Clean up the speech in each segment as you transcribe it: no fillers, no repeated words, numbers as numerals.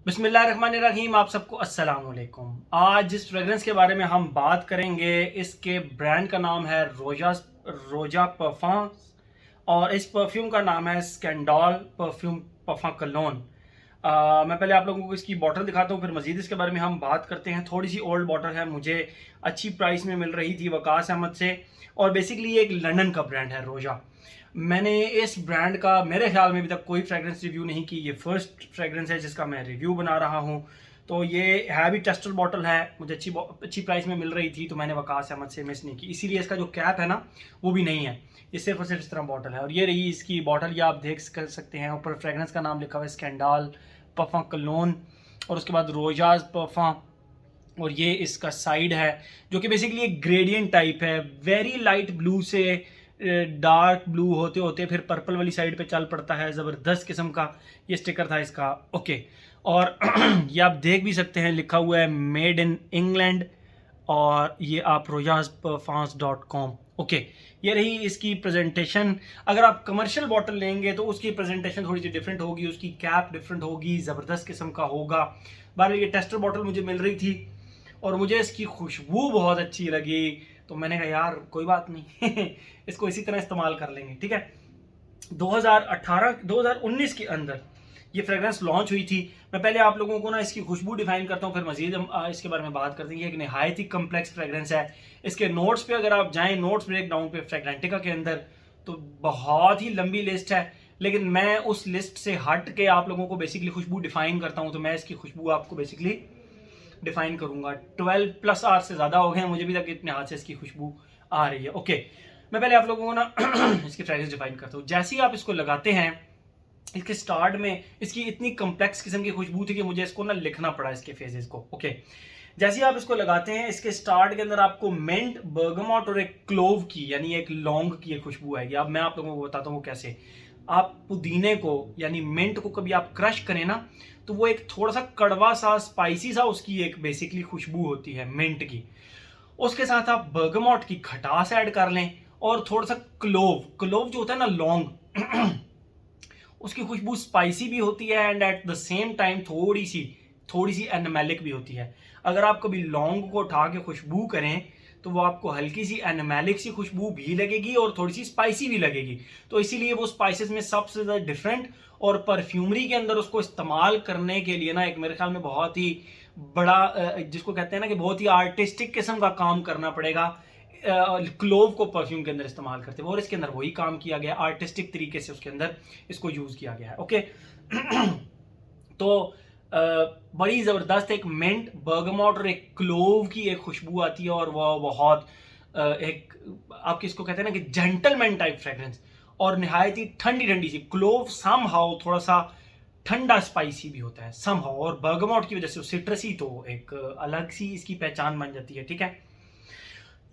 बिस्मिल्लाहिर्रहमानिर्रहीम। आप सबको अस्सलाम वालेकुम। आज जिस फ्रेगरेंस के बारे में हम बात करेंगे, इसके ब्रांड का नाम है रोजा परफ्यूम और इस परफ्यूम का नाम है स्कैंडल परफ्यूम परफ्यूम कलोन। मैं पहले आप लोगों को इसकी बॉटल दिखाता हूँ, फिर मजीद इसके बारे में हम बात करते हैं। थोड़ी सी ओल्ड बॉटल है, मुझे अच्छी प्राइस में मिल रही थी वकास अहमद से, और बेसिकली ये एक लंदन का ब्रांड है रोजा। मैंने इस ब्रांड का मेरे ख्याल में अभी तक कोई फ्रेगरेंस रिव्यू नहीं की, ये फर्स्ट फ्रेगरेंस है जिसका मैं रिव्यू बना रहा हूँ। तो ये है भी टेस्टर बॉटल है, मुझे अच्छी प्राइस में मिल रही थी, तो मैंने वकास अहमद से मिस नहीं की। इसीलिए इसका जो कैप है ना, वो भी नहीं है, ये सिर्फ और सिर्फ इस तरह बॉटल है। और ये रही इसकी बॉटल, ये आप देख कर सकते हैं। ऊपर फ्रेगरेंस का नाम लिखा हुआ है स्कैंडल परफ्यूम कलोन, और उसके बाद रोजाज परफ्यूम। और ये इसका साइड है जो कि बेसिकली एक ग्रेडियंट टाइप है, वेरी लाइट ब्लू से डार्क ब्लू होते होते फिर पर्पल वाली साइड पे चल पड़ता है। ज़बरदस्त किस्म का ये स्टिकर था इसका। ओके, और ये आप देख भी सकते हैं, लिखा हुआ है मेड इन इंग्लैंड, और ये आप rojasperfumes.com। ओके, ये रही इसकी प्रेजेंटेशन। अगर आप कमर्शियल बॉटल लेंगे तो उसकी प्रेजेंटेशन थोड़ी सी डिफरेंट होगी, उसकी कैप डिफरेंट होगी, ज़बरदस्त किस्म का होगा। बहरहाल ये टेस्टर बॉटल मुझे मिल रही थी और मुझे इसकी खुशबू बहुत अच्छी लगी, तो मैंने कहा यार कोई बात नहीं इसको इसी तरह इस्तेमाल कर लेंगे। ठीक है, 2018 2019 के अंदर ये फ्रेग्रेंस लॉन्च हुई थी। मैं पहले आप लोगों को ना इसकी खुशबू डिफाइन करता हूँ, फिर मजीद हम इसके बारे में बात करते हैं। ये एक नहायत ही कम्प्लेक्स फ्रेग्रेंस है। इसके नोट्स पे अगर आप जाएं, नोट्स ब्रेक डाउन पे फ्रेग्रेंटिका के अंदर, तो बहुत ही लंबी लिस्ट है, लेकिन मैं उस लिस्ट से हट के आप लोगों को बेसिकली खुशबू डिफाइन करता हूँ। तो मैं इसकी खुशबू आपको बेसिकली डिफाइन करूंगा। 12+ आवर से ज़्यादा हो गए मुझे भी तक इतने हाथ से इसकी खुशबू आ रही है। ओके, मैं पहले आप लोगों को ना इसकी फ्रेग्रेंस डिफाइन करता हूँ। जैसे ही आप इसको लगाते हैं, इसके स्टार्ट में इसकी इतनी कम्प्लेक्स किस्म की खुशबू थी कि मुझे इसको ना लिखना पड़ा इसके फेजेस को। ओके, जैसे ही आप इसको लगाते हैं, इसके स्टार्ट के अंदर आपको मिंट, बर्गमॉट और एक क्लोव की यानी एक लौंग की एक खुशबू आएगी। अब मैं आप लोगों को बताता हूँ वो कैसे। आप पुदीने को यानी मिंट को कभी आप क्रश करें ना, तो वो एक थोड़ा सा कड़वा सा स्पाइसी सा उसकी एक बेसिकली खुशबू होती है मिंट की। उसके साथ आप बर्गमॉट की खटास ऐड कर लें, और थोड़ा सा क्लोव क्लोव जो होता है ना लौंग उसकी खुशबू स्पाइसी भी होती है and at the same time थोड़ी सी एनिमेलिक भी होती है। अगर आप कभी लौंग को उठा के खुशबू करें तो वो आपको हल्की सी एनिमेलिक सी खुशबू भी लगेगी और थोड़ी सी स्पाइसी भी लगेगी। तो इसीलिए वो स्पाइसेस में सबसे ज़्यादा डिफरेंट, और परफ्यूमरी के अंदर उसको इस्तेमाल करने के लिए ना एक मेरे ख्याल में बहुत ही बड़ा जिसको कहते हैं ना कि बहुत ही आर्टिस्टिक किस्म का काम करना पड़ेगा। क्लोव को परफ्यूम के अंदर इस्तेमाल करते हैं और इसके अंदर वही काम किया गया, आर्टिस्टिक तरीके से उसके अंदर इसको यूज किया गया है। ओके तो बड़ी ज़बरदस्त एक मिंट, बर्गमॉट और एक क्लोव की एक खुशबू आती है, और वह बहुत एक आप किसको कहते हैं ना कि जेंटलमैन टाइप फ्रेग्रेंस, और निहायत ही ठंडी ठंडी सी। क्लोव सम हाउ थोड़ा सा ठंडा स्पाइसी भी होता है सम हाउ, और बर्गमॉट की वजह से सिट्रसी, तो एक अलग सी इसकी पहचान बन जाती है। ठीक है,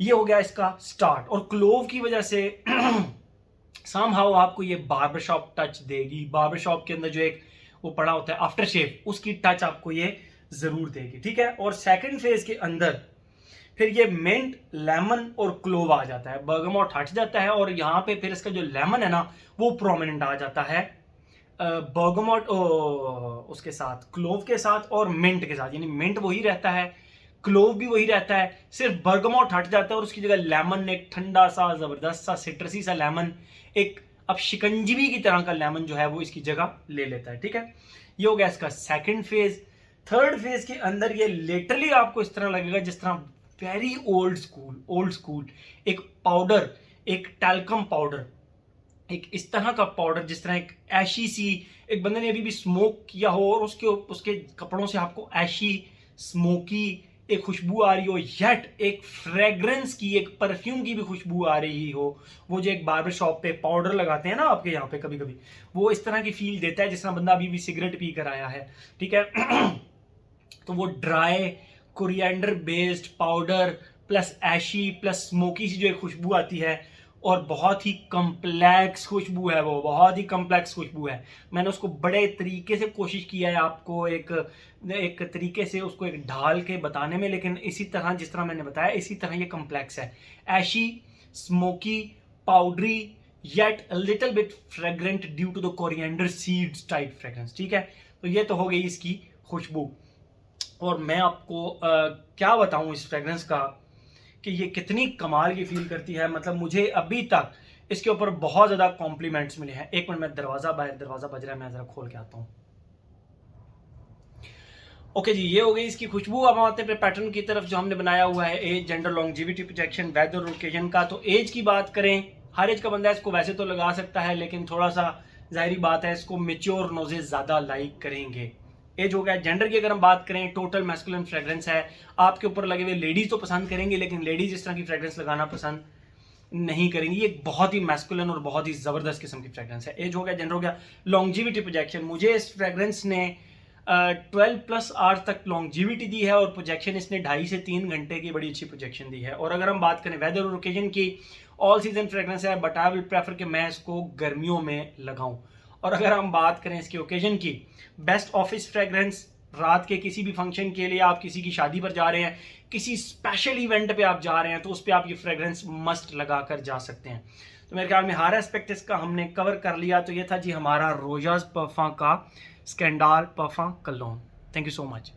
ये हो गया इसका स्टार्ट। और क्लोव की वजह से समहाउ आपको ये बार्बर शॉप टच देगी। बार्बर शॉप के अंदर जो एक वो पड़ा होता है आफ्टर शेव, उसकी टच आपको ये जरूर देगी। ठीक है, और सेकंड फेज के अंदर फिर ये मिंट, लेमन और क्लोव आ जाता है, बर्गमॉट हट जाता है, और यहाँ पे फिर इसका जो लेमन है ना वो प्रोमिनेंट आ जाता है बर्गमॉट उसके साथ, क्लोव के साथ और मिंट के साथ। यानी मिंट वही रहता है, क्लोव भी वही रहता है, सिर्फ बर्गमॉट हट जाता है और उसकी जगह लेमन, एक ठंडा सा जबरदस्त सा सिट्रसी सा लेमन, एक अब शिकंजीवी की तरह का लेमन जो है वो इसकी जगह ले लेता है। ठीक है, ये हो गया इसका सेकंड फेज। थर्ड फेज के अंदर ये लिटरली आपको इस तरह लगेगा जिस तरह वेरी ओल्ड स्कूल एक पाउडर, एक टैल्कम पाउडर, एक इस तरह का पाउडर, जिस तरह एक ऐशी सी, एक बंदे ने अभी भी स्मोक किया हो और उसके उसके कपड़ों से आपको ऐशी स्मोकी एक खुशबू आ रही हो, येट एक फ्रेग्रेंस की, एक परफ्यूम की भी खुशबू आ रही हो। वो जो एक बार्बर शॉप पे पाउडर लगाते हैं ना आपके यहाँ पे कभी कभी, वो इस तरह की फील देता है जिस तरह बंदा अभी भी सिगरेट पी कर आया है। ठीक है तो वो dry coriander based powder plus ऐशी प्लस स्मोकी सी जो एक खुशबू आती है, और बहुत ही कम्प्लेक्स खुशबू है, वो बहुत ही कम्प्लेक्स खुशबू है। मैंने उसको बड़े तरीके से कोशिश किया है आपको एक एक तरीके से उसको एक ढाल के बताने में, लेकिन इसी तरह जिस तरह मैंने बताया इसी तरह ये कम्प्लेक्स है। Ashy, smoky, powdery, yet a little bit fragrant due to the coriander seeds type fragrance. ठीक है, तो ये तो हो गई इसकी खुशबू। और मैं आपको क्या बताऊं इस फ्रेगरेंस का कि ये कितनी कमाल की फील करती है। मतलब मुझे अभी तक इसके ऊपर बहुत ज़्यादा कॉम्प्लीमेंट्स मिले हैं। एक मिनट, में दरवाज़ा बज रहा है, मैं ज़रा खोल के आता हूँ। ओके जी, ये हो गई इसकी खुशबू। अब आते हैं पैटर्न की तरफ जो हमने बनाया हुआ है, age, gender, longevity, projection, weather, occasion का। तो एज की बात करें, हर एज का बंदा इसको वैसे तो लगा सकता है, लेकिन थोड़ा सा जाहिर बात है इसको मेच्योर नोजेस ज़्यादा लाइक करेंगे। एज हो गया। जेंडर की अगर हम बात करें, टोटल मैस्कुलिन फ्रेग्रेंस है, आपके ऊपर लगे हुए लेडीज़ तो पसंद करेंगे, लेकिन लेडीज़ इस तरह की फ्रेग्रेंस लगाना पसंद नहीं करेंगी। ये बहुत ही मैस्कुलिन और बहुत ही ज़बरदस्त किस्म की फ्रेग्रेंस है। एज हो गया, जेंडर हो गया, लॉन्जिविटी, प्रोजेक्शन। मुझे इस फ्रेग्रेंस ने 12+ आवर्स तक लॉन्जिविटी दी है और प्रोजेक्शन इसने 2.5 से 3 घंटे की बड़ी अच्छी प्रोजेक्शन दी है। और अगर हम बात करें वेदर और ओकेजन की, ऑल सीजन फ्रेग्रेंस है, बट आई विल प्रेफर कि मैं इसको गर्मियों में लगाऊं। और अगर हम बात करें इसके ओकेजन की, बेस्ट ऑफिस फ्रेग्रेंस, रात के किसी भी फंक्शन के लिए, आप किसी की शादी पर जा रहे हैं, किसी स्पेशल इवेंट पे आप जा रहे हैं, तो उस पर आप ये फ्रेग्रेंस मस्ट लगा कर जा सकते हैं। तो मेरे ख्याल में हर एस्पेक्ट इसका हमने कवर कर लिया। तो ये था जी हमारा रोजाज परफा का स्कैंडाल परफा cologne. Thank you so much.